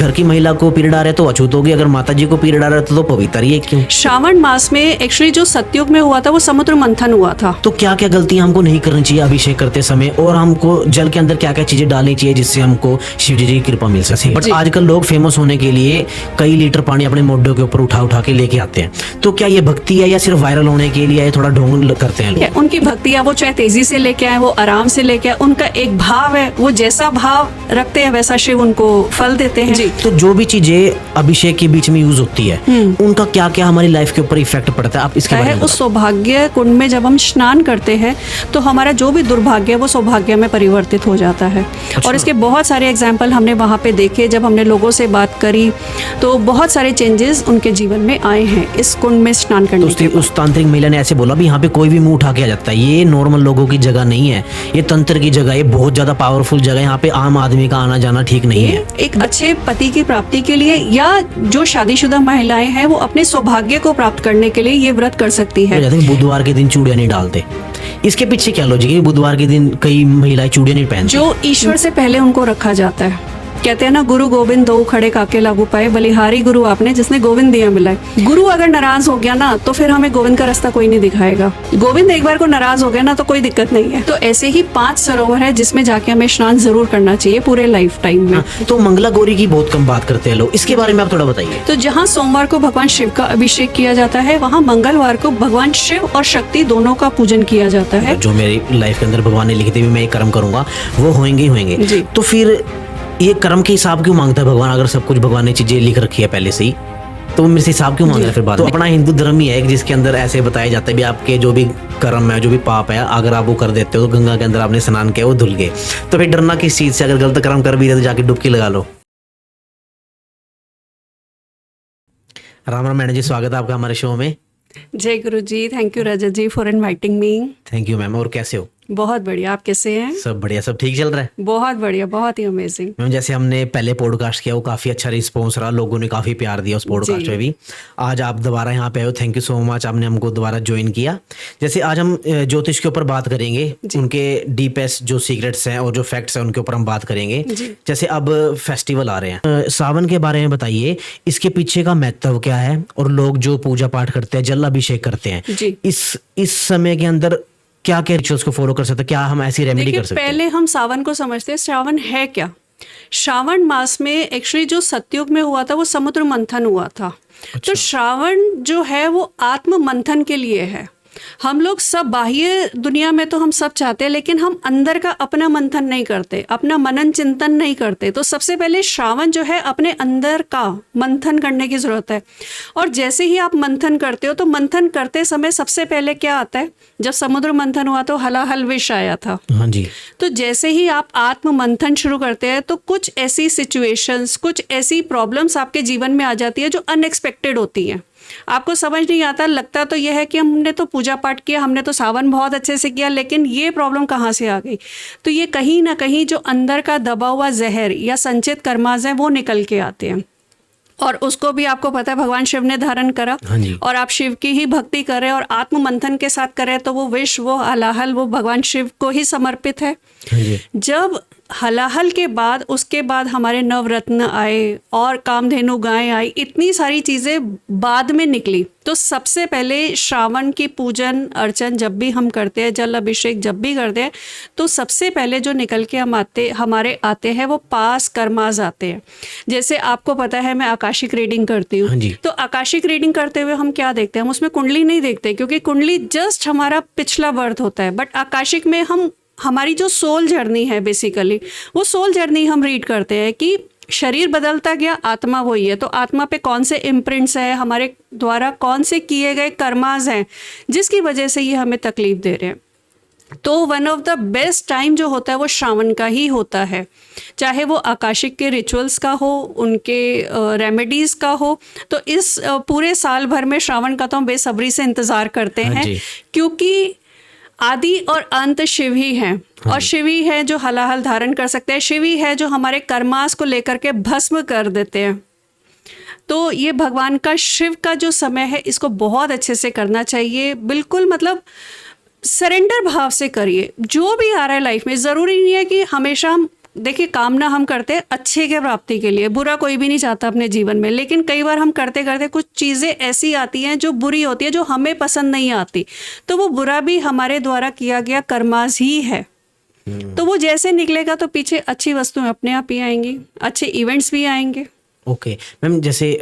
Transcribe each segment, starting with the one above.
घर की महिला को पीरियड आ रहा है तो अछूत होगी, अगर माता जी को पीरियड आ रहा है तो पवित्र ही है। क्यों? श्रावण मास में एक्चुअली जो सतयुग में हुआ था वो समुद्र मंथन हुआ था। तो क्या क्या गलतियां हमको नहीं करनी चाहिए अभिषेक करते समय, और हमको जल के अंदर क्या क्या चीजें डालनी चाहिए जिससे हमको शिव जी की कृपा मिल सके? बट आजकल लोग फेमस होने के लिए कई लीटर पानी अपने मोढे के ऊपर उठा उठा के लेके आते हैं, तो क्या ये भक्ति है या सिर्फ वायरल होने के लिए थोड़ा ढोंग करते हैं लोग? उनकी भक्ति है, वो चाहे तेजी से लेके आए, वो आराम से लेके आए, उनका एक भाव है, वो जैसा भाव रखते हैं वैसा शिव उनको फल देते हैं। जी। तो जो भी चीजें अभिषेक के बीच में यूज होती है उनका क्या क्या हमारी लाइफ के ऊपर इफेक्ट पड़ता है, आप इसके बारे में उस सौभाग्य कुंड में जब हम स्नान करते हैं तो हमारा जो भी दुर्भाग्य है वो सौभाग्य में परिवर्तित हो जाता है। और इसके बहुत सारे एग्जाम्पल हमने वहाँ पे देखे, जब हमने लोगों से बात करी तो बहुत सारे चेंजेस उनके जीवन में आए हैं इस कुंड में स्नान करने के बाद। उस तांत्रिक महिला ने ऐसे बोला भी यहाँ पे कोई भी मुंह उठा के आ जाता है, ये नॉर्मल लोगों की जगह नहीं है, ये तंत्र की जगह है, बहुत ज्यादा पावरफुल जगह है, यहाँ पे आम आदमी का आना जाना ठीक नहीं है। एक अच्छे पति की प्राप्ति के लिए या जो शादीशुदा महिलाएं हैं वो अपने सौभाग्य को प्राप्त करने के लिए ये व्रत कर सकती है। बुधवार के दिन चूड़ियां नहीं डालते, इसके पीछे क्या लॉजिक है? बुधवार के दिन कई महिलाएं चूड़ियां नहीं पहनती। जो ईश्वर से पहले उनको रखा जाता है। कहते हैं ना, गुरु गोविंद दो खड़े काके लागू पाए, बलिहारी गुरु आपने जिसने गोविंद दिया मिलाए। गुरु अगर नाराज हो गया ना तो फिर हमें गोविंद का रास्ता कोई नहीं दिखाएगा। गोविंद एक बार को नाराज हो गया ना तो कोई दिक्कत नहीं है। तो ऐसे ही 5 सरोवर है जिसमें जाके हमें स्नान जरूर करना चाहिए पूरे लाइफ टाइम में। तो मंगला गौरी की बहुत कम बात करते हैं लोग, इसके बारे में आप थोड़ा बताइए। तो जहाँ सोमवार को भगवान शिव का अभिषेक किया जाता है, वहाँ मंगलवार को भगवान शिव और शक्ति दोनों का पूजन किया जाता है। जो मेरी लाइफ के अंदर भगवान ने लिखे थे भी मैं एक कर्म करूंगा वो होंगे ही होंगे। तो फिर ये कर्म के हिसाब क्यों मांगता है भगवान? अगर सब कुछ भगवान ने चीजें लिख रखी है पहले से ही तो मेरे से हिसाब क्यों मांग रहा है फिर बाद में? तो अपना हिंदू धर्म ही है जिसके अंदर ऐसे बताया जाता है भी आपके जो भी कर्म है, जो भी पाप है, अगर आप वो कर देते हो तो गंगा के अंदर आपने स्नान किया वो धुल गए, तो फिर डरना किस चीज से? अगर गलत कर्म कर भी रहे तो जाके डुबकी लगा लो। राम राम मैडम जी, स्वागत है आपका हमारे शो में। जय Guru ji, thank you Rajat ji for inviting me. Thank you ma'am. और कैसे हो? बहुत बढ़िया, आप कैसे हैं? सब बढ़िया, सब ठीक चल रहा है? बहुत बढ़िया, बहुत ही अमेजिंग। मैम जैसे हमने पहले पॉडकास्ट किया वो काफी अच्छा रिस्पॉन्स रहा, लोगों ने काफी प्यार दिया उस पॉडकास्ट में भी। आज आप दोबारा यहाँ पे आए हो, थैंक यू सो मच, आपने हमको दोबारा ज्वाइन किया। जैसे आज हम ज्योतिष के ऊपर बात करेंगे, उनके डीपेस्ट जो सीक्रेट्स हैं और जो फैक्ट्स हैं उनके ऊपर हम बात करेंगे। जैसे अब फेस्टिवल आ रहे हैं, सावन के बारे में बताइए, इसके पीछे का महत्व क्या है? और लोग जो पूजा पाठ करते हैं, जल अभिषेक करते हैं, इस समय के अंदर क्या क्या रिचुअल्स को फॉलो कर सकते हैं? क्या हम ऐसी रेमेडी कर सकते हैं? पहले हम सावन को समझते हैं, श्रावण है क्या? श्रावण मास में एक्चुअली जो सतयुग में हुआ था वो समुद्र मंथन हुआ था। तो श्रावण जो है वो आत्म मंथन के लिए है। हम लोग सब बाह्य दुनिया में तो हम सब चाहते हैं, लेकिन हम अंदर का अपना मंथन नहीं करते, अपना मनन चिंतन नहीं करते। तो सबसे पहले श्रावण जो है अपने अंदर का मंथन करने की जरूरत है। और जैसे ही आप मंथन करते हो तो मंथन करते समय सबसे पहले क्या आता है? जब समुद्र मंथन हुआ तो हलाहल विष आया था। हाँ जी। तो जैसे ही आप आत्म मंथन शुरू करते हैं तो कुछ ऐसी सिचुएशंस, कुछ ऐसी प्रॉब्लम्स आपके जीवन में आ जाती है जो अनएक्सपेक्टेड होती हैं। आपको समझ नहीं आता, लगता तो यह है कि हमने तो पूजा पाठ किया, हमने तो सावन बहुत अच्छे से किया, लेकिन ये प्रॉब्लम कहाँ से आ गई? तो ये कहीं ना कहीं जो अंदर का दबा हुआ जहर या संचित कर्माज है वो निकल के आते हैं। और उसको भी आपको पता है भगवान शिव ने धारण करा। और आप शिव की ही भक्ति करें और आत्म मंथन के साथ करें तो वो विष, वो हलाहल, वो भगवान शिव को ही समर्पित है। जब हलाहल के बाद उसके बाद हमारे नवरत्न आए और कामधेनु गाय आई, इतनी सारी चीज़ें बाद में निकली। तो सबसे पहले श्रावण की पूजन अर्चन जब भी हम करते हैं, जल अभिषेक जब भी करते हैं, तो सबसे पहले जो निकल के हमारे आते हैं वो पास कर्माज आते हैं। जैसे आपको पता है मैं आकाशिक रीडिंग करती हूँ, तो आकाशिक रीडिंग करते हुए हम क्या देखते हैं? हम उसमें कुंडली नहीं देखते, क्योंकि कुंडली जस्ट हमारा पिछला बर्थ होता है। बट आकाशिक में हमारी जो सोल जर्नी है, बेसिकली वो सोल जर्नी हम रीड करते हैं कि शरीर बदलता गया, आत्मा वही है। तो आत्मा पे कौन से इम्प्रिंट्स हैं, हमारे द्वारा कौन से किए गए कर्माज हैं जिसकी वजह से ये हमें तकलीफ दे रहे हैं। तो one of the best time जो होता है वो श्रावण का ही होता है, चाहे वो आकाशिक के रिचुअल्स का हो, उनके रेमेडीज़ का हो। तो इस पूरे साल भर में श्रावण का तो हम बेसब्री से इंतज़ार करते हैं, क्योंकि आदि और अंत शिव ही हैं। और शिव ही है जो हलाहल धारण कर सकते हैं, शिव ही है जो हमारे कर्मास को लेकर के भस्म कर देते हैं। तो ये भगवान का, शिव का जो समय है, इसको बहुत अच्छे से करना चाहिए। बिल्कुल मतलब सरेंडर भाव से करिए। जो भी आ रहा है लाइफ में, ज़रूरी नहीं है कि हमेशा हम देखिए कामना हम करते हैं अच्छे के प्राप्ति के लिए, बुरा कोई भी नहीं चाहता अपने जीवन में, लेकिन कई बार हम करते करते कुछ चीज़ें ऐसी आती हैं जो बुरी होती है, जो हमें पसंद नहीं आती, तो वो बुरा भी हमारे द्वारा किया गया कर्मास ही है। तो वो जैसे निकलेगा तो पीछे अच्छी वस्तुएं अपने आप ही आएंगी, अच्छे इवेंट्स भी आएंगे। ओके मैम, जैसे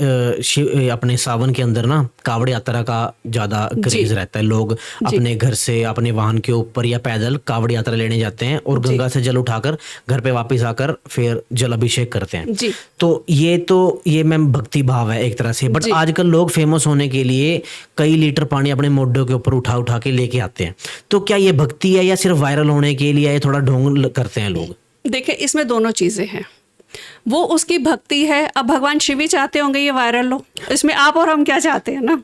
अपने सावन के अंदर ना कावड़ यात्रा का ज़्यादा क्रेज रहता है। लोग अपने घर से अपने वाहन के ऊपर या पैदल कावड़ यात्रा लेने जाते हैं और गंगा से जल उठाकर घर पे वापस आकर फिर जल अभिषेक करते हैं। जी। तो ये मैम भक्ति भाव है एक तरह से। बट आजकल लोग फेमस होने के लिए कई लीटर पानी अपने मोढों के ऊपर उठा उठा के लेके आते हैं। तो क्या ये भक्ति है या सिर्फ वायरल होने के लिए, ये थोड़ा ढोंग करते हैं लोग? देखिए इसमें दोनों चीज़ें हैं। वो उसकी भक्ति है, अब भगवान शिव ही चाहते होंगे ये वायरल हो, इसमें आप और हम क्या चाहते हैं ना,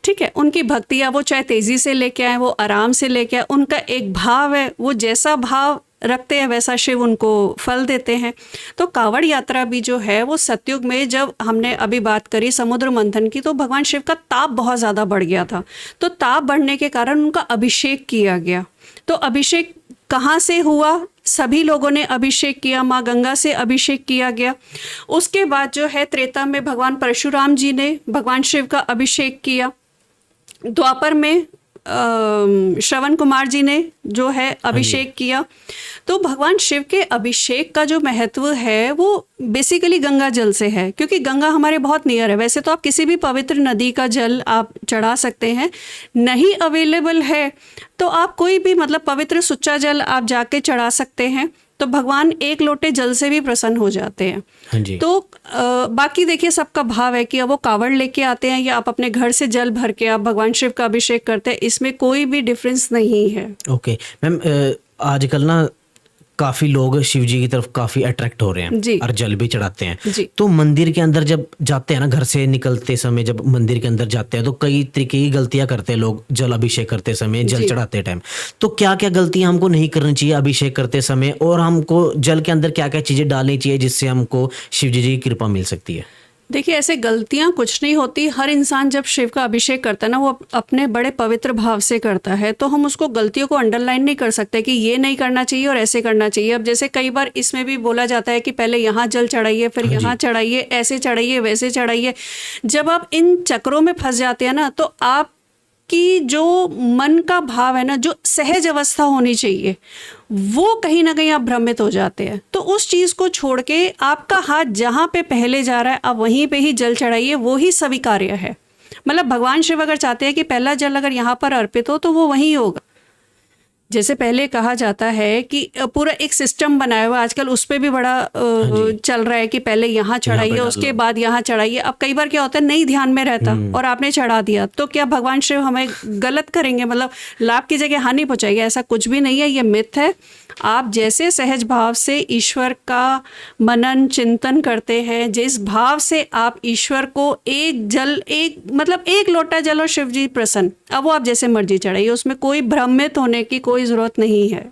ठीक है। उनकी भक्ति है, वो चाहे तेजी से लेके आए, वो आराम से लेके आए, उनका एक भाव है, वो जैसा भाव रखते हैं वैसा शिव उनको फल देते हैं। तो कावड़ यात्रा भी जो है वो सतयुग में, जब हमने अभी बात करी समुद्र मंथन की, तो भगवान शिव का ताप बहुत ज़्यादा बढ़ गया था। तो ताप बढ़ने के कारण उनका अभिषेक किया गया। तो अभिषेक कहाँ से हुआ? सभी लोगों ने अभिषेक किया, माँ गंगा से अभिषेक किया गया। उसके बाद जो है त्रेता में भगवान परशुराम जी ने भगवान शिव का अभिषेक किया। द्वापर में श्रवण कुमार जी ने जो है अभिषेक किया। तो भगवान शिव के अभिषेक का जो महत्व है वो बेसिकली गंगा जल से है, क्योंकि गंगा हमारे बहुत नियर है। वैसे तो आप किसी भी पवित्र नदी का जल आप चढ़ा सकते हैं, नहीं अवेलेबल है तो आप कोई भी मतलब पवित्र सुच्चा जल आप जाके चढ़ा सकते हैं। तो भगवान एक लोटे जल से भी प्रसन्न हो जाते हैं। हाँ जी। तो बाकी देखिए सबका भाव है कि अब वो कावड़ लेके आते हैं या आप अपने घर से जल भर के आप भगवान शिव का अभिषेक करते हैं, इसमें कोई भी डिफरेंस नहीं है। ओके मैम, आजकल ना काफी लोग शिव जी की तरफ काफी अट्रैक्ट हो रहे हैं और जल भी चढ़ाते हैं। तो मंदिर के अंदर जब जाते हैं ना, घर से निकलते समय जब मंदिर के अंदर जाते हैं तो कई तरीके की गलतियां करते हैं लोग जल अभिषेक करते समय, जल चढ़ाते टाइम। तो क्या क्या गलतियां हमको नहीं करनी चाहिए अभिषेक करते समय, और हमको जल के अंदर क्या क्या चीजें डालनी चाहिए जिससे हमको शिव जी की कृपा मिल सकती है? देखिए ऐसे गलतियां कुछ नहीं होती। हर इंसान जब शिव का अभिषेक करता है ना, वो अपने बड़े पवित्र भाव से करता है, तो हम उसको गलतियों को अंडरलाइन नहीं कर सकते कि ये नहीं करना चाहिए और ऐसे करना चाहिए। अब जैसे कई बार इसमें भी बोला जाता है कि पहले यहाँ जल चढ़ाइए, फिर यहाँ चढ़ाइए, ऐसे चढ़ाइए, वैसे चढ़ाइए। जब आप इन चक्रों में फंस जाते हैं ना, तो आप कि जो मन का भाव है ना, जो सहज अवस्था होनी चाहिए, वो कहीं ना कहीं आप भ्रमित हो जाते हैं। तो उस चीज़ को छोड़ के आपका हाथ जहाँ पे पहले जा रहा है आप वहीं पे ही जल चढ़ाइए, वो ही स्वीकार्य है। मतलब भगवान शिव अगर चाहते हैं कि पहला जल अगर यहाँ पर अर्पित हो तो वो वहीं होगा। जैसे पहले कहा जाता है कि पूरा एक सिस्टम बनाया हुआ, आजकल उस पर भी बड़ा चल रहा है कि पहले यहाँ चढ़ाइए उसके बाद यहाँ चढ़ाइए। अब कई बार क्या होता है नहीं ध्यान में रहता और आपने चढ़ा दिया, तो क्या भगवान शिव हमें गलत करेंगे, मतलब लाभ की जगह हानि पहुँचाएंगे? ऐसा कुछ भी नहीं है, ये मिथ है। आप जैसे सहज भाव से ईश्वर का मनन चिंतन करते हैं, जिस भाव से आप ईश्वर को एक लोटा जल और शिव जी प्रसन्न, अब वो आप जैसे मर्जी चढ़ाइए, उसमें कोई भ्रमित होने की कोई जरूरत नहीं है।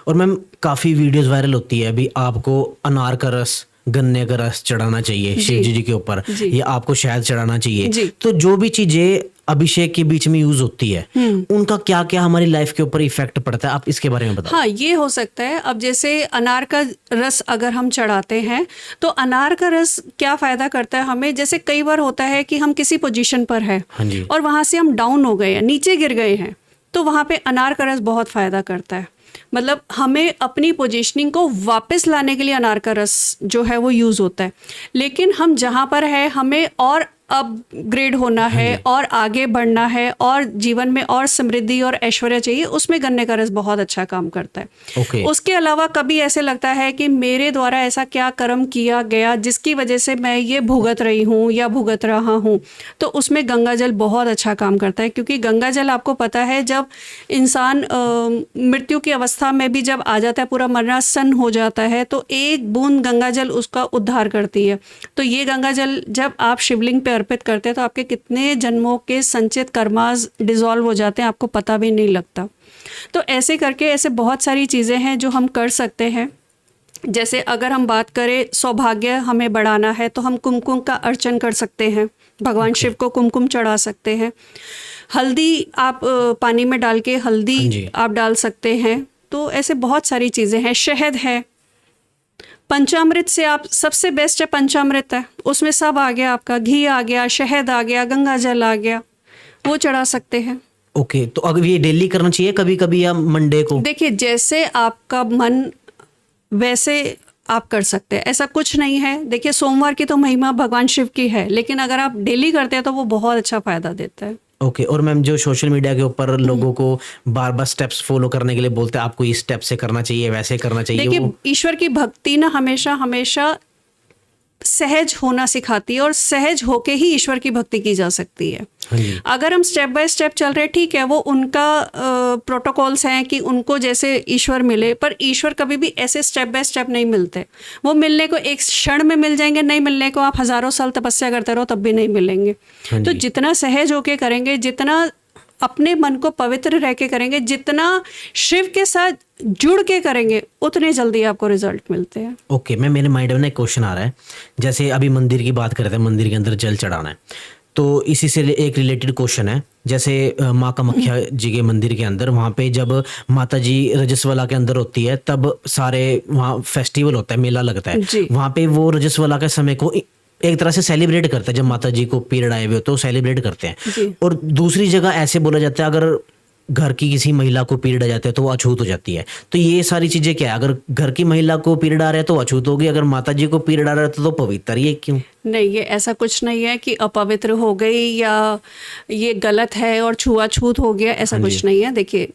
और मैम काफी वीडियोस वायरल होती है अभी, आपको अनार का रस, गन्ने का रस चढ़ाना चाहिए शिव जी के ऊपर, या आपको शहद चढ़ाना चाहिए। तो जो भी चीजें अभिषेक के बीच में यूज होती है, उनका क्या क्या हमारी लाइफ के ऊपर इफेक्ट पड़ता है, आप इसके बारे में बताओ। हाँ, ये हो सकता है। अब जैसे अनार का रस अगर हम चढ़ाते हैं तो अनार का रस क्या फायदा करता है हमें? जैसे कई बार होता है कि हम किसी पोजीशन पर है और वहां से हम डाउन हो गए हैं, नीचे गिर गए हैं, तो वहां पे अनार का रस बहुत फायदा करता है। मतलब हमें अपनी पोजीशनिंग को वापस लाने के लिए अनार का रस जो है वो यूज़ होता है। लेकिन हम जहाँ पर है, हमें और अपग्रेड होना है और आगे बढ़ना है और जीवन में और समृद्धि और ऐश्वर्य चाहिए, उसमें गन्ने का रस बहुत अच्छा काम करता है। उसके अलावा कभी ऐसे लगता है कि मेरे द्वारा ऐसा क्या कर्म किया गया जिसकी वजह से मैं ये भुगत रही हूँ या भुगत रहा हूँ, तो उसमें गंगा जल बहुत अच्छा काम करता है। क्योंकि गंगा जल आपको पता है, जब इंसान मृत्यु की अवस्था में भी जब आ जाता है, पूरा मरणासन हो जाता है, तो एक बूंद गंगा जल उसका उद्धार करती है। तो ये गंगा जल जब आप शिवलिंग पे अर्पित करते हैं तो आपके कितने जन्मों के संचित कर्मास डिसॉल्व हो जाते हैं, आपको पता भी नहीं लगता। तो ऐसे करके ऐसे बहुत सारी चीज़ें हैं जो हम कर सकते हैं। जैसे अगर हम बात करें सौभाग्य हमें बढ़ाना है तो हम कुमकुम का अर्चन कर सकते हैं, भगवान शिव को कुमकुम चढ़ा सकते हैं। हल्दी आप पानी में डाल के हल्दी आप डाल सकते हैं। तो ऐसे बहुत सारी चीज़ें हैं। शहद है, पंचामृत से आप सबसे बेस्ट है पंचामृत है, उसमें सब आ गया, आपका घी आ गया, शहद आ गया, गंगा जल आ गया, वो चढ़ा सकते हैं। ओके, तो अगर ये डेली करना चाहिए कभी कभी या मंडे को? देखिए जैसे आपका मन वैसे आप कर सकते हैं, ऐसा कुछ नहीं है। देखिए सोमवार की तो महिमा भगवान शिव की है, लेकिन अगर आप डेली करते हैं तो वो बहुत अच्छा फायदा देता है। ओके, और मैम जो सोशल मीडिया के ऊपर लोगों को बार बार स्टेप्स फॉलो करने के लिए बोलते हैं, आपको इस स्टेप से करना चाहिए, वैसे करना चाहिए, देखिए ईश्वर की भक्ति ना हमेशा हमेशा सहज होना सिखाती है, और सहज होके ही ईश्वर की भक्ति की जा सकती है। हाँ जी। अगर हम स्टेप बाय स्टेप चल रहे हैं, ठीक है, वो उनका प्रोटोकॉल्स हैं कि उनको जैसे ईश्वर मिले, पर ईश्वर कभी भी ऐसे स्टेप बाय स्टेप नहीं मिलते। वो मिलने को एक क्षण में मिल जाएंगे, नहीं मिलने को आप हजारों साल तपस्या करते रहो तब भी नहीं मिलेंगे। हाँ तो जी। जितना सहज होके करेंगे, जितना अपने मन को पवित्र रह के करेंगे, जितना शिव के साथ जुड़ के करेंगे, उतने जल्दी आपको रिजल्ट मिलते हैं। ओके, मैं मेरे माइंड में ना एक क्वेश्चन आ रहा है, जैसे अभी मंदिर की बात कर रहे थे, मंदिर के अंदर जल चढ़ाना है, तो इसी से एक रिलेटेड क्वेश्चन है। जैसे माँ कामाख्या जी के मंदिर के अंदर, वहाँ पे जब माता जी रजस्वला के अंदर होती है, तब सारे वहाँ फेस्टिवल होता है, मेला लगता है, जी। वहाँ पे वो रजस्वला के समय को एक तरह से सेलिब्रेट करते हैं। जब माता जी को पीरियड आए हुए हो तो सेलिब्रेट करते हैं। जी। और दूसरी जगह ऐसे बोला जाता है, अगर घर की किसी महिला को पीरियड आ जाता है तो वो अछूत हो जाती है। तो ये सारी चीजें क्या है? अगर घर की महिला को पीरियड आ रहा है तो अछूत होगी, अगर माता जी को पीरियड आ रहा है तो पवित्र, ये क्यों? नहीं, ये ऐसा कुछ नहीं है कि अपवित्र हो गई या ये गलत है और छुआछूत हो गया, ऐसा हाँ जी। कुछ नहीं है। देखिए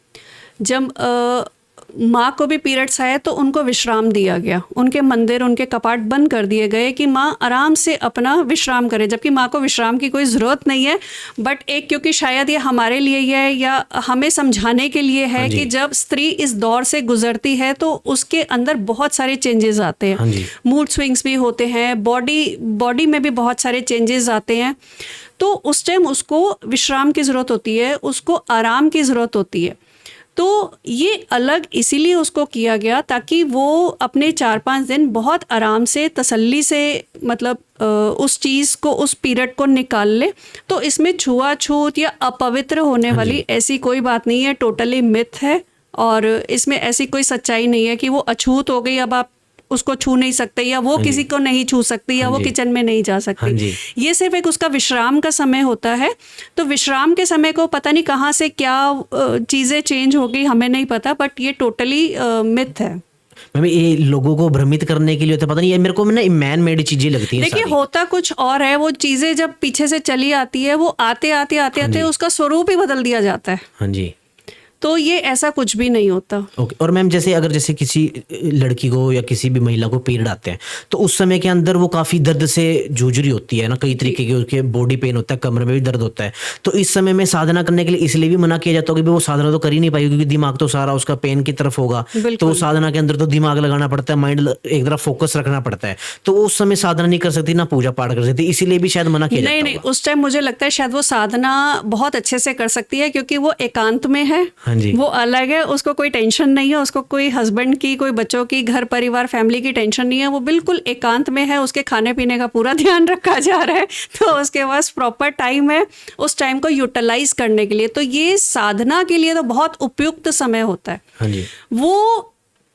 जब माँ को भी पीरियड्स आए तो उनको विश्राम दिया गया, उनके मंदिर, उनके कपाट बंद कर दिए गए कि माँ आराम से अपना विश्राम करे, जबकि माँ को विश्राम की कोई ज़रूरत नहीं है। बट एक क्योंकि शायद ये हमारे लिए ही है या हमें समझाने के लिए है हाँ जी। कि जब स्त्री इस दौर से गुजरती है तो उसके अंदर बहुत सारे चेंजेस आते हाँ हैं, जी। मूड स्विंग्स भी होते हैं, बॉडी में भी बहुत सारे चेंजेस आते हैं। तो उस टाइम उसको विश्राम की ज़रूरत होती है, उसको आराम की ज़रूरत होती है। तो ये अलग इसीलिए उसको किया गया ताकि वो अपने 4-5 दिन बहुत आराम से, तसल्ली से, मतलब उस चीज़ को, उस पीरियड को निकाल ले। तो इसमें छुआछूत या अपवित्र होने वाली ऐसी कोई बात नहीं है, टोटली मिथ है। और इसमें ऐसी कोई सच्चाई नहीं है कि वो अछूत हो गई, अब आप उसको छू नहीं सकते, या वो किसी को नहीं छू सकती, या वो किचन में नहीं जा हाँ सकती। जी। ये सिर्फ एक उसका विश्राम का समय होता है। तो विश्राम के समय को पता नहीं कहाँ से क्या चीज़ें चेंज हो गई, हमें नहीं पता, बट ये टोटली मिथ है। मैम ये लोगों को भ्रमित करने के लिए होता है, पता नहीं, ये मेरे को ना मैन मेड चीजें लगती हैं देखिए सारी। होता कुछ और है, वो चीज़ें जब पीछे से चली आती है, वो आते आते आते आते उसका स्वरूप ही बदल दिया जाता है। हाँ जी। तो ये ऐसा कुछ भी नहीं होता। ओके, और मैम जैसे अगर जैसे किसी लड़की को या किसी भी महिला को पीरियड आते हैं तो उस समय के अंदर वो काफी दर्द से जूझ रही होती है ना, कई तरीके के उसके बॉडी पेन होता है, कमर में भी दर्द होता है। तो इस समय में साधना करने के लिए इसलिए भी मना किया जाता है कि वो साधना तो कर ही नहीं पाएगी, क्योंकि दिमाग तो सारा उसका पेन की तरफ होगा। तो साधना के अंदर तो दिमाग लगाना पड़ता है, माइंड एक तरफ फोकस रखना पड़ता है, तो वो उस समय साधना नहीं कर सकती, ना पूजा पाठ कर सकती, इसीलिए भी शायद मना किया जाता है। नहीं, उस टाइम मुझे लगता है शायद वो साधना बहुत अच्छे से कर सकती है, क्योंकि वो एकांत में है। हाँ जी। वो अलग है, उसको कोई टेंशन नहीं है, उसको कोई हस्बैंड की, कोई बच्चों की, घर परिवार फैमिली की टेंशन नहीं है। वो बिल्कुल एकांत में है, उसके खाने पीने का पूरा ध्यान रखा जा रहा है, तो उसके पास प्रॉपर टाइम है उस टाइम को यूटिलाइज करने के लिए। तो ये साधना के लिए तो बहुत उपयुक्त समय होता है। हाँ जी। वो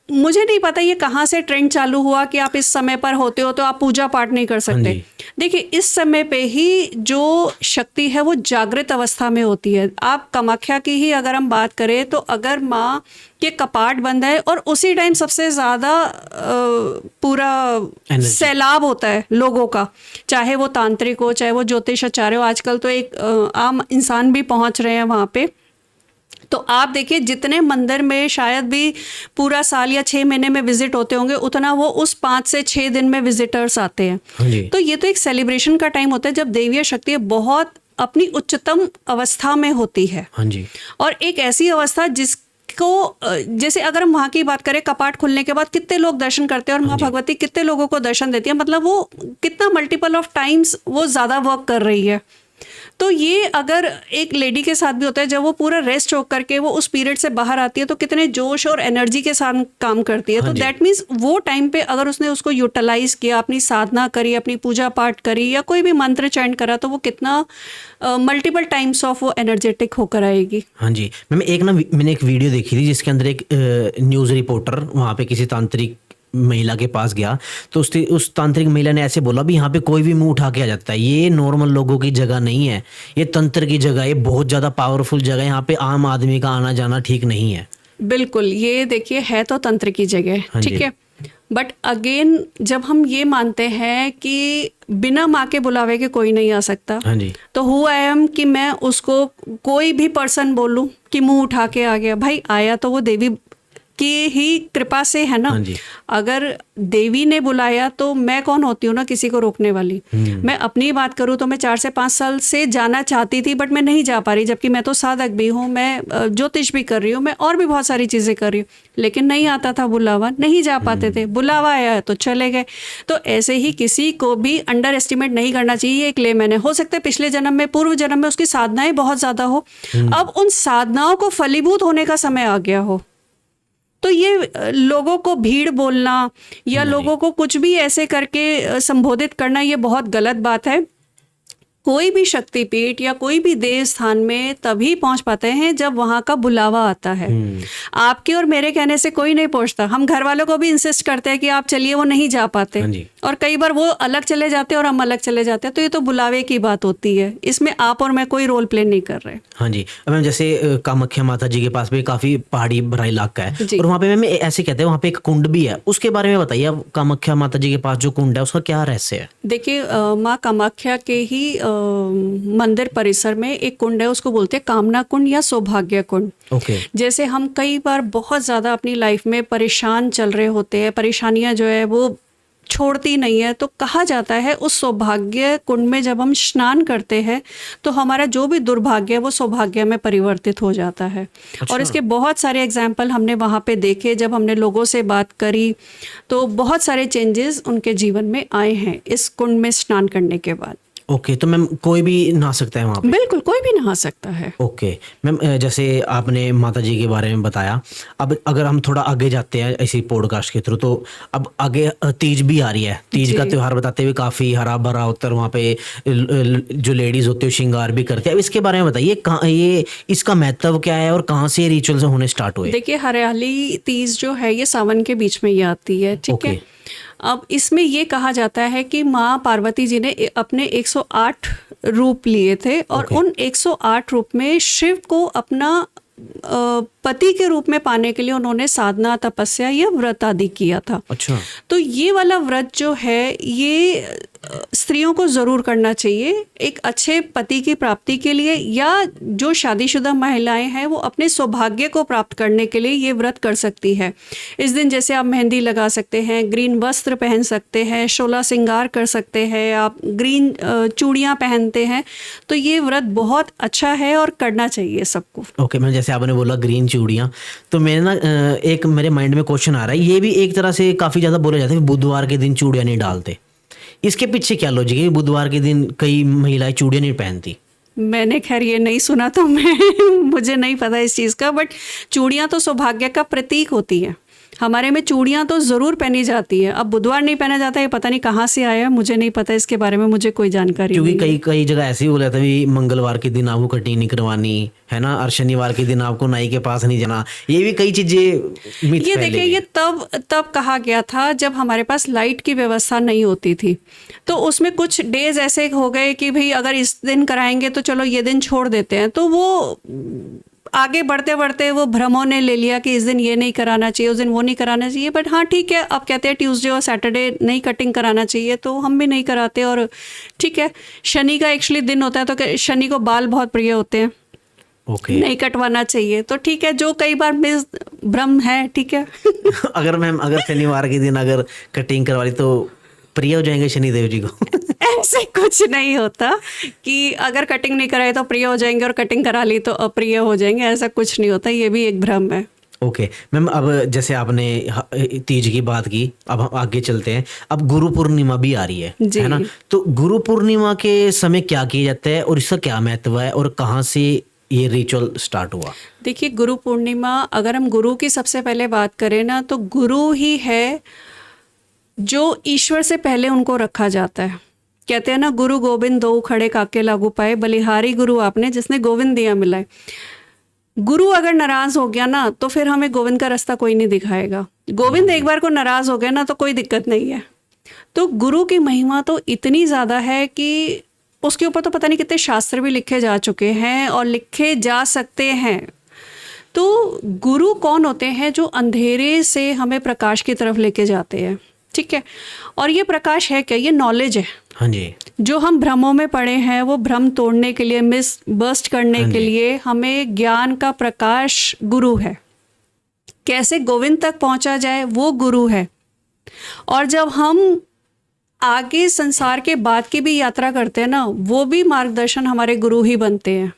मुझे नहीं पता ये कहाँ से ट्रेंड चालू हुआ कि आप इस समय पर होते हो तो आप पूजा पाठ नहीं कर सकते। देखिए इस समय पे ही जो शक्ति है वो जागृत अवस्था में होती है। आप कामाख्या की ही अगर हम बात करें तो अगर माँ के कपाट बंद है और उसी टाइम सबसे ज़्यादा पूरा सैलाब होता है लोगों का, चाहे वो तांत्रिक हो, चाहे वो ज्योतिषाचार्य हो, आजकल तो एक आम इंसान भी पहुँच रहे हैं वहाँ पे। तो आप देखिए जितने मंदिर में शायद भी पूरा साल या 6 महीने में विजिट होते होंगे, उतना वो उस 5 से 6 दिन में विजिटर्स आते हैं। हाँ जी। तो ये तो एक सेलिब्रेशन का टाइम होता है जब देवीय शक्ति बहुत अपनी उच्चतम अवस्था में होती है। हाँ जी। और एक ऐसी अवस्था जिसको जैसे अगर हम वहाँ की बात करें, कपाट खुलने के बाद कितने लोग दर्शन करते हैं और माँ भगवती कितने लोगों को दर्शन देती है, मतलब वो कितना मल्टीपल ऑफ टाइम्स वो ज़्यादा वर्क कर रही है। तो ये अगर एक लेडी के साथ भी होता है, जब वो पूरा रेस्ट हो करके वो उस पीरियड से बाहर आती है तो कितने जोश और एनर्जी के साथ काम करती है। तो दैट मीन्स वो टाइम पे अगर उसने उसको यूटिलाइज किया, अपनी साधना करी, अपनी पूजा पाठ करी या कोई भी मंत्र चैंट करा, तो वो कितना मल्टीपल टाइम्स ऑफ वो एनर्जेटिक होकर आएगी। हाँ जी। मैंने एक वीडियो देखी थी जिसके अंदर एक न्यूज़ रिपोर्टर वहाँ पे किसी तांत्रिक महिला के पास गया तो उस तांत्रिक महिला ने ऐसे बोला भी यहाँ पे कोई भी मुंह उठा के आ जाता है, ये नॉर्मल लोगों की जगह नहीं है, ये तंत्र की जगह है, ये बहुत ज़्यादा पावरफुल जगह है, यहाँ पे आम आदमी का आना जाना ठीक नहीं है। बिल्कुल, ये देखिए है तो तंत्र की जगह, हाँ ठीक जी। है। बट अगेन जब हम ये मानते हैं कि बिना माँ के बुलावे के कोई नहीं आ सकता, हाँ जी। तो हु आई एम कि मैं उसको कोई भी पर्सन बोलूं कि मुंह उठा के आ गया, भाई आया तो वो देवी की ही कृपा से है ना। हाँ जी। अगर देवी ने बुलाया तो मैं कौन होती हूँ ना किसी को रोकने वाली। मैं अपनी बात करूँ तो मैं 4 से 5 साल से जाना चाहती थी बट मैं नहीं जा पा रही, जबकि मैं तो साधक भी हूँ, मैं ज्योतिष भी कर रही हूँ, मैं और भी बहुत सारी चीज़ें कर रही हूँ, लेकिन नहीं आता था बुलावा, नहीं जा पाते थे। बुलावा आया तो चले गए। तो ऐसे ही किसी को भी अंडर एस्टिमेट नहीं करना चाहिए। एक लेमैन है, हो सकता है पिछले जन्म में, पूर्व जन्म में उसकी साधनाएं बहुत ज़्यादा हो, अब उन साधनाओं को फलीभूत होने का समय आ गया हो। तो ये लोगों को भीड़ बोलना या लोगों को कुछ भी ऐसे करके संबोधित करना, ये बहुत गलत बात है। कोई भी शक्तिपीठ या कोई भी देव स्थान में तभी पहुंच पाते हैं जब वहां का बुलावा आता है। आपके और मेरे कहने से कोई नहीं पहुंचता। हम घर वालों को भी इंसिस्ट करते हैं कि आप चलिए, वो नहीं जा पाते, हाँ जी। और कई बार वो अलग चले जाते हैं और हम अलग चले जाते हैं। तो ये तो बुलावे की बात होती है, इसमें आप और मैं कोई रोल प्ले नहीं कर रहे। हाँ जी। अब मैम जैसे कामाख्या माता जी के पास भी काफी पहाड़ी भरा इलाका है जी। और वहाँ पे मैम ऐसे कहते हैं वहाँ पे एक कुंड भी है, उसके बारे में बताइए। अब कामाख्या माता जी के पास जो कुंड है उसका क्या रहस्य है? देखिए, माँ कामाख्या के ही मंदिर परिसर में एक कुंड है, उसको बोलते हैं कामना कुंड या सौभाग्य कुंड। ओके। जैसे हम कई बार बहुत ज़्यादा अपनी लाइफ में परेशान चल रहे होते हैं, परेशानियां जो है वो छोड़ती नहीं है, तो कहा जाता है उस सौभाग्य कुंड में जब हम स्नान करते हैं तो हमारा जो भी दुर्भाग्य है वो सौभाग्य में परिवर्तित हो जाता है। अच्छा। और इसके बहुत सारे एग्जाम्पल हमने वहाँ पे देखे। जब हमने लोगों से बात करी तो बहुत सारे चेंजेस उनके जीवन में आए हैं इस कुंड में स्नान करने के बाद। ओके, तो मैम कोई भी नहा सकता है वहाँ पे? बिल्कुल, कोई भी नहा सकता है। ओके मैम, जैसे आपने माता जी के बारे में बताया, अब अगर हम थोड़ा आगे जाते हैं इसी पॉडकास्ट के थ्रू, तो अब आगे तीज भी आ रही है। तीज का त्यौहार बताते हुए काफ़ी हरा भरा होता है, वहाँ पे जो लेडीज़ होती है श्रृंगार भी करते हैं। अब इसके बारे में बताइए, कहाँ ये इसका महत्व क्या है और कहाँ से रिचुअल्स होने स्टार्ट हुए? देखिए, हरियाली तीज जो है ये सावन के बीच में ही आती है, ठीक है। अब इसमें ये कहा जाता है कि माँ पार्वती जी ने अपने 108 रूप लिए थे और उन 108 रूप में शिव को अपना पति के रूप में पाने के लिए उन्होंने साधना, तपस्या या व्रत आदि किया था। अच्छा। तो ये वाला व्रत जो है ये स्त्रियों को ज़रूर करना चाहिए एक अच्छे पति की प्राप्ति के लिए, या जो शादीशुदा महिलाएं हैं वो अपने सौभाग्य को प्राप्त करने के लिए ये व्रत कर सकती है। इस दिन जैसे आप मेहंदी लगा सकते हैं, ग्रीन वस्त्र पहन सकते हैं, शोला श्रृंगार कर सकते हैं, आप ग्रीन चूड़ियाँ पहनते हैं, तो ये व्रत बहुत अच्छा है और करना चाहिए सबको। ओके मैम, जैसे आपने बोला ग्रीन चूड़ियाँ, तो मेरे ना एक मेरे माइंड में क्वेश्चन आ रहा है, ये भी एक तरह से काफ़ी ज़्यादा बोला जाता है कि बुधवार के दिन चूड़ियाँ नहीं डालते, इसके पीछे क्या लॉजिक है? बुधवार के दिन कई महिलाएं चूड़ियाँ नहीं पहनती। मैंने खैर ये नहीं सुना, तो मुझे नहीं पता इस चीज़ का, बट चूड़ियाँ तो सौभाग्य का प्रतीक होती है। हमारे में चूड़ियाँ तो ज़रूर पहनी जाती है। अब बुधवार नहीं पहना जाता है, पता नहीं कहाँ से आया, मुझे नहीं पता इसके बारे में, मुझे कोई जानकारी नहीं। क्योंकि कई जगह ऐसे ही बोला था भी मंगलवार के दिन आपको कटिंग नहीं करवानी है ना, और शनिवार के दिन आपको नाई के पास नहीं जाना। ये भी कई चीजें ये देखिए, ये तब कहा गया था जब हमारे पास लाइट की व्यवस्था नहीं होती थी। तो उसमें कुछ डेज ऐसे हो गए कि भाई अगर इस दिन कराएंगे तो चलो ये दिन छोड़ देते हैं, तो वो आगे बढ़ते बढ़ते वो भ्रमों ने ले लिया कि इस दिन ये नहीं कराना चाहिए, उस दिन वो नहीं कराना चाहिए। बट हाँ ठीक है, अब कहते हैं ट्यूसडे और सैटरडे नहीं कटिंग कराना चाहिए, तो हम भी नहीं कराते। और ठीक है, शनि का एक्चुअली दिन होता है, तो शनि को बाल बहुत प्रिय होते हैं, नहीं कटवाना चाहिए। तो ठीक है, जो कई बार मिस भ्रम है, ठीक है। अगर शनिवार के दिन अगर कटिंग करवा ली तो प्रिय हो जाएंगे शनिदेव जी को? ऐसे कुछ नहीं होता कि अगर कटिंग नहीं कराई तो प्रिय हो जाएंगे और कटिंग करा ली तो अप्रिय हो जाएंगे, ऐसा कुछ नहीं होता, ये भी एक भ्रम है। ओके मैम, अब जैसे आपने तीज की बात की, अब हम आगे चलते हैं। अब गुरु पूर्णिमा भी आ रही है ना, तो गुरु पूर्णिमा के समय क्या किया जाता है और इसका क्या महत्व है और कहाँ से ये रिचुअल स्टार्ट हुआ? देखिए, गुरु पूर्णिमा, अगर हम गुरु की सबसे पहले बात करें ना, तो गुरु ही है जो ईश्वर से पहले उनको रखा जाता है। कहते हैं ना, गुरु गोविंद दो खड़े काके लागू पाए, बलिहारी गुरु आपने जिसने गोविंद दिया मिलाए। गुरु अगर नाराज हो गया ना तो फिर हमें गोविंद का रास्ता कोई नहीं दिखाएगा। गोविंद एक बार को नाराज हो गया ना तो कोई दिक्कत नहीं है। तो गुरु की महिमा तो इतनी ज़्यादा है कि उसके ऊपर तो पता नहीं कितने शास्त्र भी लिखे जा चुके हैं और लिखे जा सकते हैं। तो गुरु कौन होते हैं? जो अंधेरे से हमें प्रकाश की तरफ लेके जाते हैं, ठीक है। और ये प्रकाश है क्या? ये नॉलेज है। हाँ जी। जो हम भ्रमों में पड़े हैं वो भ्रम तोड़ने के लिए, मिस बर्स्ट करने के लिए हमें ज्ञान का प्रकाश गुरु है। कैसे गोविंद तक पहुंचा जाए वो गुरु है। और जब हम आगे संसार के बाद की भी यात्रा करते हैं ना, वो भी मार्गदर्शन हमारे गुरु ही बनते हैं।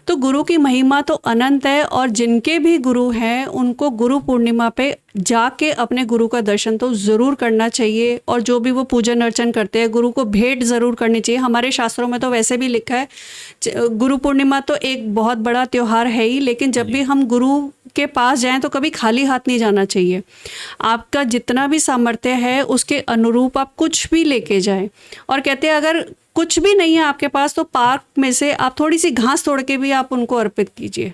तो गुरु की महिमा तो अनंत है। और जिनके भी गुरु हैं उनको गुरु पूर्णिमा पे जाके अपने गुरु का दर्शन तो ज़रूर करना चाहिए। और जो भी वो पूजन अर्चन करते हैं, गुरु को भेंट ज़रूर करनी चाहिए। हमारे शास्त्रों में तो वैसे भी लिखा है, गुरु पूर्णिमा तो एक बहुत बड़ा त्यौहार है ही, लेकिन जब भी हम गुरु के पास जाएं तो कभी खाली हाथ नहीं जाना चाहिए। आपका जितना भी सामर्थ्य है उसके अनुरूप आप कुछ भी लेके जाएं। और कहते हैं अगर कुछ भी नहीं है आपके पास तो पार्क में से आप थोड़ी सी घास तोड़ के भी आप उनको अर्पित कीजिए।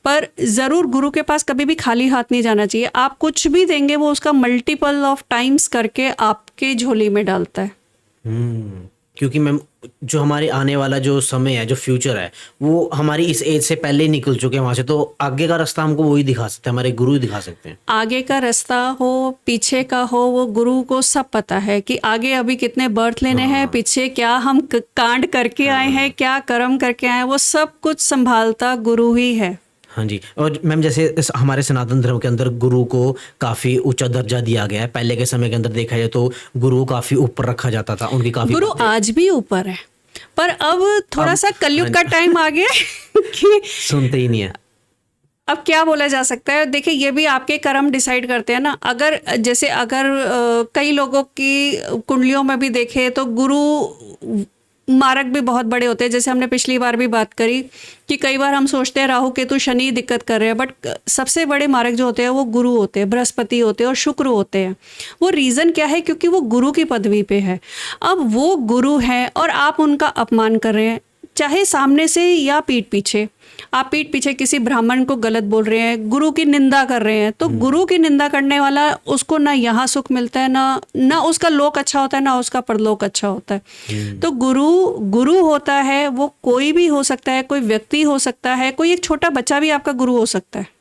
पर ज़रूर गुरु के पास कभी भी खाली हाथ नहीं जाना चाहिए। आप कुछ भी देंगे वो उसका मल्टीपल ऑफ टाइम्स करके आपके झोली में डालता है। क्योंकि मैम जो हमारे आने वाला जो समय है, जो फ्यूचर है, वो हमारी इस एज से पहले ही निकल चुके हैं वहाँ से। तो आगे का रास्ता हमको वही दिखा सकते हैं, हमारे गुरु ही दिखा सकते हैं। आगे का रास्ता हो पीछे का हो, वो गुरु को सब पता है कि आगे अभी कितने बर्थ लेने हैं, पीछे क्या हम कांड करके आए हैं, क्या कर्म करके आए हैं, वो सब कुछ संभालता गुरु ही है। हाँ जी। और मैम जैसे हमारे सनातन धर्म के अंदर गुरु को काफी ऊंचा दर्जा दिया गया है। पहले के समय के अंदर देखा जाए तो गुरु काफी ऊपर रखा जाता था, उनकी काफी गुरु आज भी ऊपर है। पर अब थोड़ा सा कलयुग का टाइम आ गया कि सुनते ही नहीं है। अब क्या बोला जा सकता है? देखिए ये भी आपके कर्म डिसाइड करते हैं ना। अगर जैसे अगर कई लोगों की कुंडलियों में भी देखे तो गुरु मारक भी बहुत बड़े होते हैं। जैसे हमने पिछली बार भी बात करी कि कई बार हम सोचते हैं राहु केतु शनि दिक्कत कर रहे हैं, बट सबसे बड़े मारक जो होते हैं वो गुरु होते हैं, बृहस्पति होते हैं और शुक्र होते हैं। वो रीज़न क्या है? क्योंकि वो गुरु की पदवी पे है। अब वो गुरु हैं और आप उनका अपमान कर रहे हैं, चाहे सामने से या पीठ पीछे। आप पीठ पीछे किसी ब्राह्मण को गलत बोल रहे हैं, गुरु की निंदा कर रहे हैं, तो गुरु की निंदा करने वाला उसको ना यहाँ सुख मिलता है, ना उसका लोक अच्छा होता है, ना उसका परलोक अच्छा होता है। तो गुरु होता है वो कोई भी हो सकता है, कोई व्यक्ति हो सकता है, कोई एक छोटा बच्चा भी आपका गुरु हो सकता है।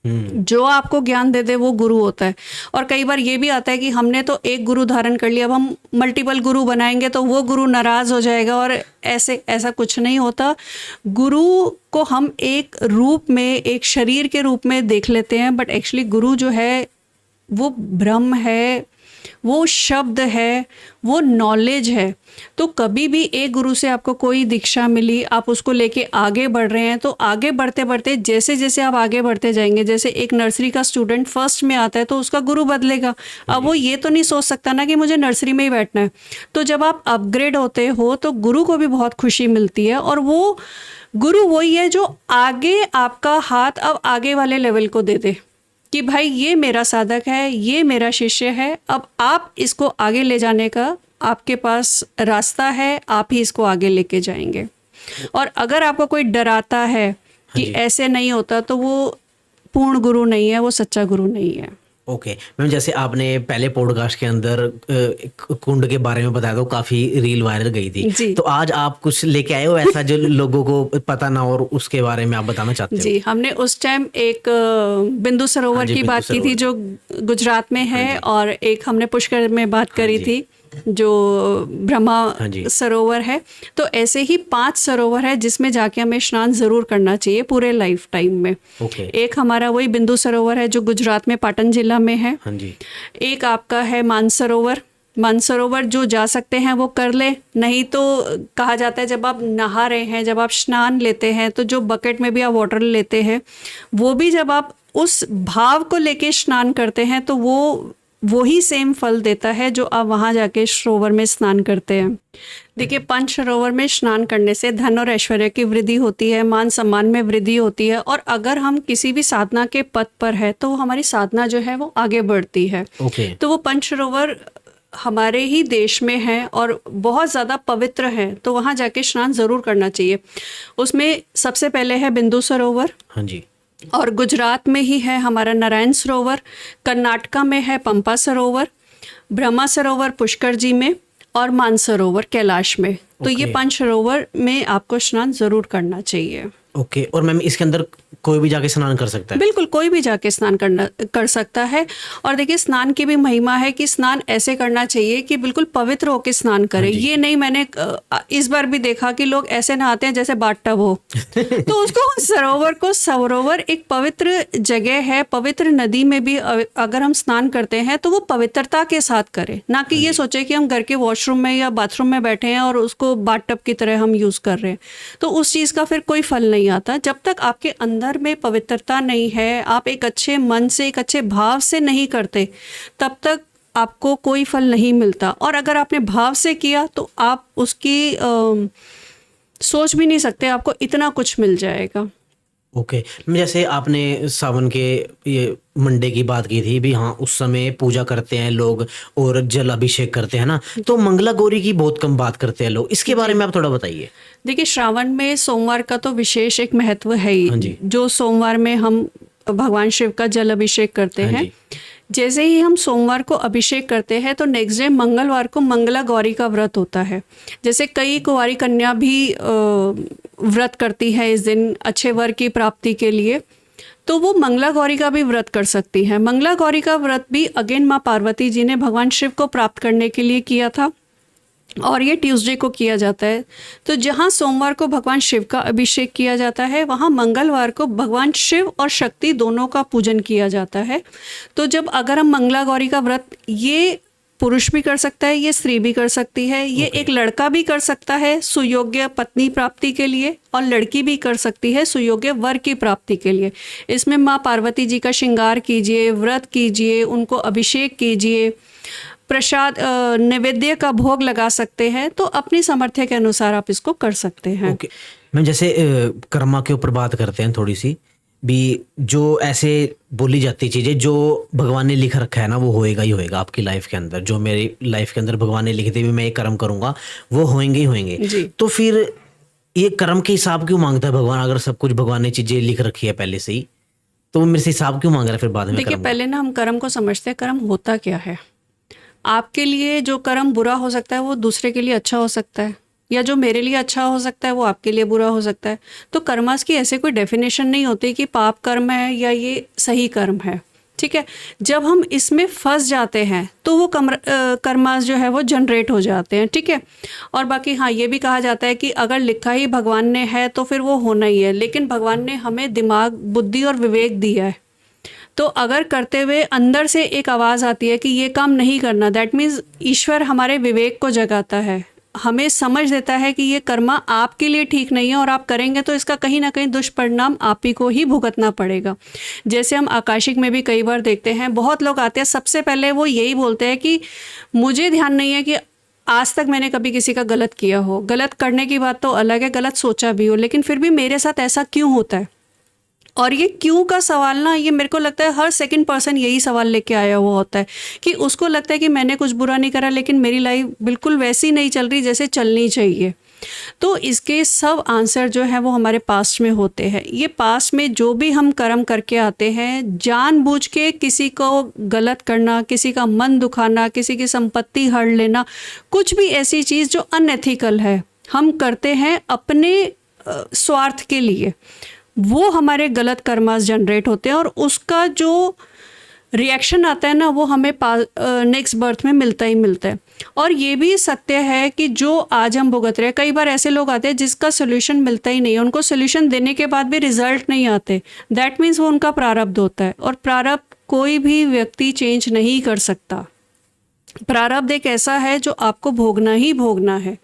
जो आपको ज्ञान दे दे वो गुरु होता है। और कई बार ये भी आता है कि हमने तो एक गुरु धारण कर लिया, अब हम मल्टीपल गुरु बनाएंगे तो वो गुरु नाराज हो जाएगा। और ऐसा कुछ नहीं होता। गुरु को हम एक रूप में, एक शरीर के रूप में देख लेते हैं, बट एक्चुअली गुरु जो है वो ब्रह्म है, वो शब्द है, वो नॉलेज है। तो कभी भी एक गुरु से आपको कोई दीक्षा मिली, आप उसको लेके आगे बढ़ रहे हैं, तो आगे बढ़ते बढ़ते जैसे जैसे आप आगे बढ़ते जाएंगे, जैसे एक नर्सरी का स्टूडेंट फर्स्ट में आता है तो उसका गुरु बदलेगा। अब वो ये तो नहीं सोच सकता ना कि मुझे नर्सरी में ही बैठना है। तो जब आप अपग्रेड होते हो तो गुरु को भी बहुत खुशी मिलती है। और वो गुरु वही है जो आगे आपका हाथ अब आगे वाले लेवल को दे दे कि भाई ये मेरा साधक है, ये मेरा शिष्य है, अब आप इसको आगे ले जाने का आपके पास रास्ता है, आप ही इसको आगे लेके जाएंगे। और अगर आपको कोई डराता है कि ऐसे नहीं होता तो वो पूर्ण गुरु नहीं है, वो सच्चा गुरु नहीं है। ओके मैम, जैसे आपने पहले पॉडकास्ट के अंदर कुंड के बारे में बताया तो काफी रील वायरल गई थी, तो आज आप कुछ लेके आए हो ऐसा जो लोगों को पता ना और उसके बारे में आप बताना चाहते हो? जी, हमने उस टाइम एक बिंदु सरोवर की बात की थी जो गुजरात में है, और एक हमने पुष्कर में बात करी थी जो ब्रह्मा सरोवर है। तो ऐसे ही 5 सरोवर है जिसमें जाके हमें स्नान जरूर करना चाहिए पूरे लाइफ टाइम में। एक हमारा वही बिंदु सरोवर है जो गुजरात में पाटन जिला में है। एक आपका है मानसरोवर जो जा सकते हैं वो कर ले, नहीं तो कहा जाता है जब आप नहा रहे हैं, जब आप स्नान लेते हैं तो जो बकेट में भी आप वाटर लेते हैं, वो भी जब आप उस भाव को लेके स्नान करते हैं तो वो ही सेम फल देता है जो आप वहाँ जाके सरोवर में स्नान करते हैं। देखिए, पंच सरोवर में स्नान करने से धन और ऐश्वर्य की वृद्धि होती है, मान सम्मान में वृद्धि होती है, और अगर हम किसी भी साधना के पथ पर है तो हमारी साधना जो है वो आगे बढ़ती है। तो वो पंच सरोवर हमारे ही देश में है और बहुत ज़्यादा पवित्र है, तो वहाँ जाके स्नान ज़रूर करना चाहिए। उसमें सबसे पहले है बिंदु सरोवर, हाँ जी। और गुजरात में ही है हमारा नारायण सरोवर, कर्नाटका में है पंपा सरोवर, ब्रह्मा सरोवर पुष्कर जी में, और मानसरोवर कैलाश में। तो ये ओके। 5 सरोवर में आपको स्नान ज़रूर करना चाहिए। ओके। और मैम इसके अंदर कोई भी जाके स्नान कर सकता है? बिल्कुल, कोई भी जाके स्नान कर सकता है। और देखिए, स्नान की भी महिमा है कि स्नान ऐसे करना चाहिए कि बिल्कुल पवित्र होकर स्नान करें। ये नहीं, मैंने इस बार भी देखा कि लोग ऐसे नहाते हैं जैसे बाथटब हो। तो उसको सरोवर एक पवित्र जगह है, पवित्र नदी में भी अगर हम स्नान करते हैं तो वो पवित्रता के साथ करें, ना कि ये सोचे कि हम घर के वॉशरूम में या बाथरूम में बैठे हैं और उसको बाथटब की तरह हम यूज़ कर रहे हैं। तो उस चीज़ का फिर कोई फल नहीं आता। जब तक आपके अंदर में पवित्रता नहीं है, आप एक अच्छे मन से, एक अच्छे भाव से नहीं करते, तब तक आपको कोई फल नहीं मिलता। और अगर आपने भाव से किया तो आप उसकी सोच भी नहीं सकते, आपको इतना कुछ मिल जाएगा। ओके। जैसे आपने सावन के ये मंडे की बात की थी भी, हाँ उस समय पूजा करते हैं लोग और जल अभिषेक करते हैं ना, तो मंगला गौरी की बहुत कम बात करते हैं लोग, इसके बारे में आप थोड़ा बताइए। देखिए, श्रावण में सोमवार का तो विशेष एक महत्व है हाँ ही। जी। जो सोमवार में हम भगवान शिव का जल अभिषेक करते हाँ हैं, जी। जैसे ही हम सोमवार को अभिषेक करते हैं तो नेक्स्ट डे मंगलवार को मंगला गौरी का व्रत होता है। जैसे कई कुंवारी कन्या भी व्रत करती है इस दिन अच्छे वर की प्राप्ति के लिए, तो वो मंगला गौरी का भी व्रत कर सकती है। मंगला गौरी का व्रत भी अगेन माँ पार्वती जी ने भगवान शिव को प्राप्त करने के लिए किया था, और ये ट्यूसडे को किया जाता है। तो जहाँ सोमवार को भगवान शिव का अभिषेक किया जाता है, वहाँ मंगलवार को भगवान शिव और शक्ति दोनों का पूजन किया जाता है। तो जब अगर हम मंगला गौरी का व्रत, ये पुरुष भी कर सकता है, ये स्त्री भी कर सकती है, ये एक लड़का भी कर सकता है सुयोग्य पत्नी प्राप्ति के लिए, और लड़की भी कर सकती है सुयोग्य वर की प्राप्ति के लिए। इसमें माँ पार्वती जी का श्रृंगार कीजिए, व्रत कीजिए, उनको अभिषेक कीजिए, प्रसाद नैवेद्य का भोग लगा सकते हैं। तो अपनी सामर्थ्य के अनुसार आप इसको कर सकते हैं। ओके। मैम जैसे कर्मा के ऊपर बात करते हैं थोड़ी सी भी, जो ऐसे बोली जाती चीजें जो भगवान ने लिख रखा है ना, वो होएगा ही होएगा आपकी लाइफ के अंदर। जो मेरी लाइफ के अंदर भगवान ने लिखे थे भी मैं ये कर्म करूंगा, वो होंगे ही होंगे जी। तो फिर ये कर्म के हिसाब क्यों मांगता है भगवान? अगर सब कुछ भगवान ने चीजें लिख रखी है पहले से ही, तो वो मेरे से हिसाब क्यों मांग रहा है फिर बाद में? देखिए, पहले ना हम कर्म को समझते हैं, कर्म होता क्या है। आपके लिए जो कर्म बुरा हो सकता है वो दूसरे के लिए अच्छा हो सकता है, या जो मेरे लिए अच्छा हो सकता है वो आपके लिए बुरा हो सकता है। तो कर्मास की ऐसे कोई डेफिनेशन नहीं होती कि पाप कर्म है या ये सही कर्म है, ठीक है। जब हम इसमें फंस जाते हैं तो वो कर्मास जो है वो जनरेट हो जाते हैं, ठीक है। और बाकी हाँ, ये भी कहा जाता है कि अगर लिखा ही भगवान ने है तो फिर वो होना ही है, लेकिन भगवान ने हमें दिमाग, बुद्धि और विवेक दिया है। तो अगर करते हुए अंदर से एक आवाज़ आती है कि ये काम नहीं करना, दैट मीन्स ईश्वर हमारे विवेक को जगाता है, हमें समझ देता है कि ये कर्मा आपके लिए ठीक नहीं है और आप करेंगे तो इसका कहीं ना कहीं दुष्परिणाम आप ही को ही भुगतना पड़ेगा। जैसे हम आकाशिक में भी कई बार देखते हैं, बहुत लोग आते हैं, सबसे पहले वो यही बोलते हैं कि मुझे ध्यान नहीं है कि आज तक मैंने कभी किसी का गलत किया हो। गलत करने की बात तो अलग है, गलत सोचा भी हो, लेकिन फिर भी मेरे साथ ऐसा क्यों होता है। और ये क्यों का सवाल ना, ये मेरे को लगता है हर सेकंड पर्सन यही सवाल लेके आया हुआ होता है कि उसको लगता है कि मैंने कुछ बुरा नहीं करा, लेकिन मेरी लाइफ बिल्कुल वैसी नहीं चल रही जैसे चलनी चाहिए। तो इसके सब आंसर जो है वो हमारे पास्ट में होते हैं। ये पास्ट में जो भी हम कर्म करके आते हैं, जानबूझ के किसी को गलत करना, किसी का मन दुखाना, किसी की संपत्ति हड़ लेना, कुछ भी ऐसी चीज़ जो अनएथिकल है, हम करते हैं अपने स्वार्थ के लिए, वो हमारे गलत कर्मास जनरेट होते हैं और उसका जो रिएक्शन आता है ना, वो हमें नेक्स्ट बर्थ में मिलता ही मिलता है। और ये भी सत्य है कि जो आज हम भुगत रहे हैं, कई बार ऐसे लोग आते हैं जिसका सोल्यूशन मिलता ही नहीं है, उनको सोल्यूशन देने के बाद भी रिजल्ट नहीं आते, दैट मीन्स वो उनका प्रारब्ध होता है। और प्रारब्ध कोई भी व्यक्ति चेंज नहीं कर सकता। प्रारब्ध एक ऐसा है जो आपको भोगना ही भोगना है।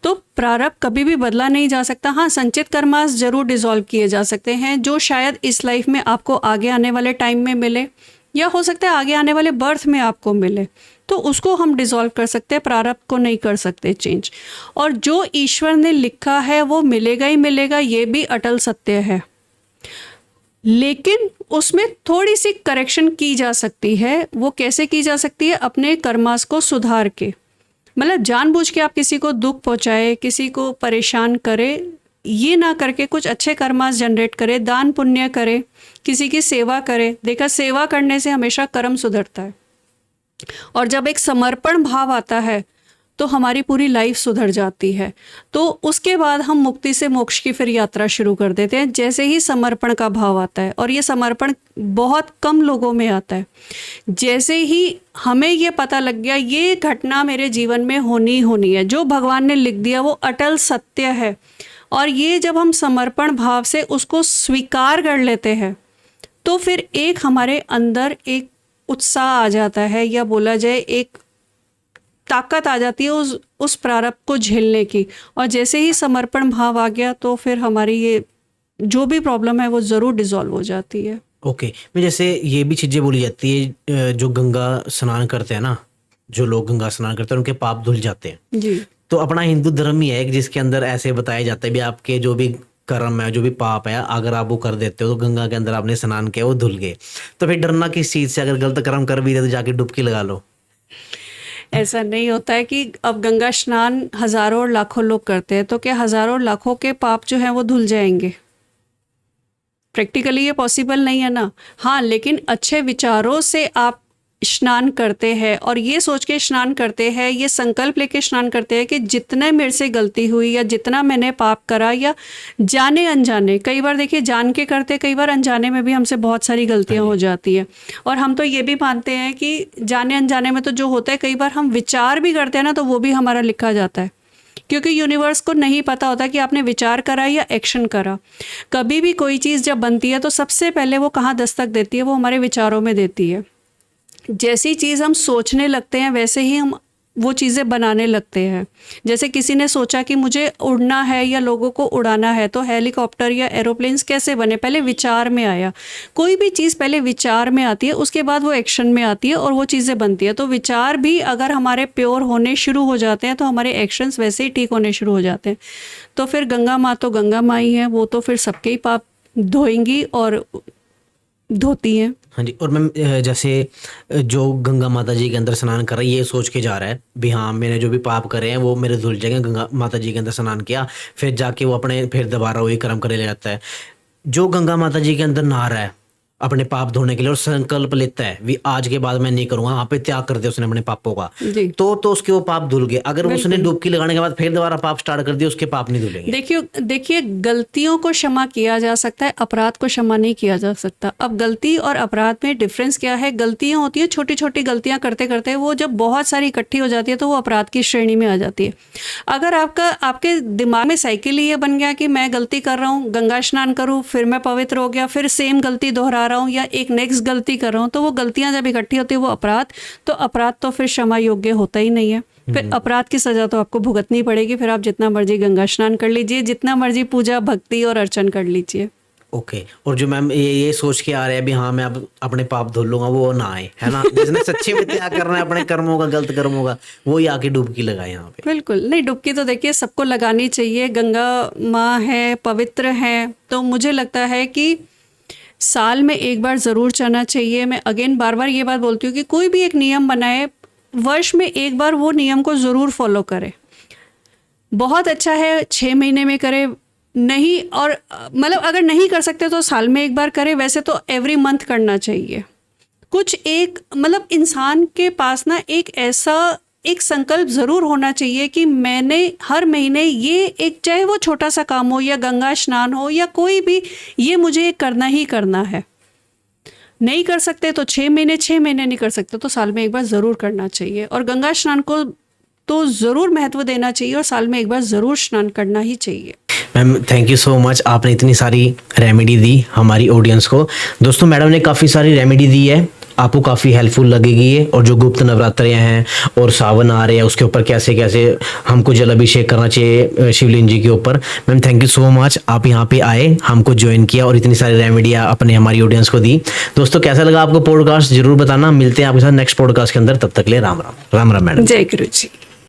तो प्रारब्ध कभी भी बदला नहीं जा सकता। हाँ, संचित कर्मास जरूर डिसॉल्व किए जा सकते हैं, जो शायद इस लाइफ में आपको आगे आने वाले टाइम में मिले, या हो सकता है आगे आने वाले बर्थ में आपको मिले, तो उसको हम डिसॉल्व कर सकते हैं, प्रारब्ध को नहीं कर सकते चेंज। और जो ईश्वर ने लिखा है वो मिलेगा ही मिलेगा, ये भी अटल सत्य है। लेकिन उसमें थोड़ी सी करेक्शन की जा सकती है। वो कैसे की जा सकती है? अपने कर्मास को सुधार के, मतलब जानबूझ के आप किसी को दुख पहुंचाए, किसी को परेशान करे, ये ना करके कुछ अच्छे कर्मास जनरेट करे, दान पुण्य करे, किसी की सेवा करे। देखा, सेवा करने से हमेशा कर्म सुधरता है। और जब एक समर्पण भाव आता है तो हमारी पूरी लाइफ सुधर जाती है। तो उसके बाद हम मुक्ति से मोक्ष की फिर यात्रा शुरू कर देते हैं, जैसे ही समर्पण का भाव आता है। और ये समर्पण बहुत कम लोगों में आता है। जैसे ही हमें ये पता लग गया ये घटना मेरे जीवन में होनी है, जो भगवान ने लिख दिया वो अटल सत्य है, और ये जब हम समर्पण भाव से उसको स्वीकार कर लेते हैं तो फिर एक हमारे अंदर एक उत्साह आ जाता है, या बोला जाए एक ताकत आ जाती है उस प्रारब्ध को झेलने की। और जैसे ही समर्पण भाव आ गया तो फिर हमारी ये जो भी प्रॉब्लम है वो ज़रूर डिसॉल्व हो जाती है। ओके, मैं जैसे ये भी चीज़ें बोली जाती है, जो गंगा स्नान करते हैं ना, जो लोग गंगा स्नान करते हैं उनके पाप धुल जाते हैं जी। तो अपना हिंदू धर्म ही है जिसके अंदर ऐसे बताया जाता है भी आपके जो भी कर्म है, जो भी पाप है, अगर आप वो कर देते हो तो गंगा के अंदर आपने स्नान किया वो धुल गए। तो फिर डरना किस चीज़ से? अगर गलत कर्म कर भी दे तो जाके डुबकी लगा लो। ऐसा नहीं होता है कि अब गंगा स्नान हजारों और लाखों लोग करते हैं तो क्या हजारों और लाखों के पाप जो हैं वो धुल जाएंगे? प्रैक्टिकली ये पॉसिबल नहीं है ना। हाँ, लेकिन अच्छे विचारों से आप स्नान करते हैं और ये सोच के स्नान करते हैं, ये संकल्प लेके स्नान करते हैं कि जितने मेरे से गलती हुई या जितना मैंने पाप करा, या जाने अनजाने, कई बार देखिए जान के करते, कई बार अनजाने में भी हमसे बहुत सारी गलतियां हो जाती है। और हम तो ये भी मानते हैं कि जाने अनजाने में तो जो होता है, कई बार हम विचार भी करते हैं ना तो वो भी हमारा लिखा जाता है, क्योंकि यूनिवर्स को नहीं पता होता कि आपने विचार करा या एक्शन करा। कभी भी कोई चीज़ जब बनती है तो सबसे पहले वो कहाँ दस्तक देती है? वो हमारे विचारों में देती है। जैसी चीज़ हम सोचने लगते हैं वैसे ही हम वो चीज़ें बनाने लगते हैं। जैसे किसी ने सोचा कि मुझे उड़ना है या लोगों को उड़ाना है, तो हेलीकॉप्टर या एरोप्लेन्स कैसे बने? पहले विचार में आया। कोई भी चीज़ पहले विचार में आती है, उसके बाद वो एक्शन में आती है और वो चीज़ें बनती है। तो विचार भी अगर हमारे प्योर होने शुरू हो जाते हैं तो हमारे एक्शंस वैसे ही ठीक होने शुरू हो जाते हैं। तो फिर गंगा माँ तो गंगा माँ ही है, वो तो फिर सबके ही पाप धोएंगी और धोती हैं। हाँ जी। और मैम, जैसे जो गंगा माता जी के अंदर स्नान कर रहा है ये सोच के जा रहा है भी हाँ मैंने जो भी पाप करे हैं वो मेरे धुल जाएंगे, गंगा माता जी के अंदर स्नान किया, फिर जाके वो अपने फिर दोबारा वही कर्म करे ले जाता है। जो गंगा माता जी के अंदर नहा रहा है अपने पाप धोने के लिए और संकल्प लेता है भी आज के बाद मैं नहीं करूंगा, वहाँ पे त्याग कर दिया उसने अपने पापों का, तो उसके वो पाप धुल गए। अगर उसने डुबकी लगाने के बाद फिर दोबारा पाप स्टार्ट कर दिया, उसके पाप नहीं धुलेंगे। देखिए गलतियों को क्षमा किया जा सकता है, अपराध को क्षमा नहीं किया जा सकता। अब गलती और अपराध में डिफरेंस क्या है? गलतियां होती है छोटी छोटी गलतियां करते करते, वो जब बहुत सारी इकट्ठी हो जाती है तो वो अपराध की श्रेणी में आ जाती है। अगर आपके दिमाग में साइकिल ये बन गया कि मैं गलती कर रहा हूँ, गंगा स्नान करूँ, फिर मैं पवित्र हो गया, फिर सेम गलती दोहरा रहा हूँ या एक नेक्स्ट गलती कर रहा हूँ, तो वो गलतियां जब इकट्ठी होती है वो अपराध, तो अपराध तो फिर क्षमा योग्य होता ही नहीं है। फिर अपराध की सजा तो आपको भुगतनी पड़ेगी। फिर आप जितना मर्जी गंगा स्नान कर लीजिए, जितना मर्जी पूजा भक्ति और अर्चन कर लीजिए। ओके। और जो मैम ये सोच के आ रहे हैं भी हाँ मैं अब अपने पाप धुल लूंगा, वो ना आए, है ना। जिसने सच्चे में त्याग करना है अपने कर्मों का, गलत कर्मों का, वो ही आके डुबकी लगाए यहाँ पे। बिल्कुल नहीं, डुबकी तो देखिए सबको लगानी चाहिए। गंगा माँ है, पवित्र है, तो मुझे लगता है कि साल में एक बार ज़रूर जाना चाहिए। मैं अगेन बार बार ये बात बोलती हूँ कि कोई भी एक नियम बनाए, वर्ष में एक बार वो नियम को ज़रूर फॉलो करें। बहुत अच्छा है 6 महीने में करे, नहीं और मतलब अगर नहीं कर सकते तो साल में एक बार करें। वैसे तो एवरी मंथ करना चाहिए। कुछ एक मतलब इंसान के पास ना एक संकल्प ज़रूर होना चाहिए कि मैंने हर महीने ये एक, चाहे वो छोटा सा काम हो या गंगा स्नान हो या कोई भी, ये मुझे करना ही करना है। नहीं कर सकते तो 6 महीने नहीं कर सकते तो साल में एक बार ज़रूर करना चाहिए। और गंगा स्नान को तो ज़रूर महत्व देना चाहिए और साल में एक बार ज़रूर स्नान करना ही चाहिए। Ma'am thank you so much, आपने इतनी सारी रेमेडी दी हमारी ऑडियंस को। दोस्तों मैडम ने काफ़ी सारी रेमेडी दी है, आपको काफ़ी हेल्पफुल लगेगी ये। और जो गुप्त नवरात्रे हैं और सावन आ रहे हैं उसके ऊपर कैसे कैसे हमको जल अभिषेक करना चाहिए शिवलिंग जी के ऊपर। Ma'am thank you so much, आप यहाँ पे आए, हमको ज्वाइन किया और इतनी सारी रेमेडियाँ अपने हमारी ऑडियंस को दी। दोस्तों कैसा लगा आपको पॉडकास्ट, जरूर बताना। मिलते हैं आपके साथ नेक्स्ट पॉडकास्ट के अंदर, तब तक ले राम राम। राम राम मैडम। जय गुरु जी।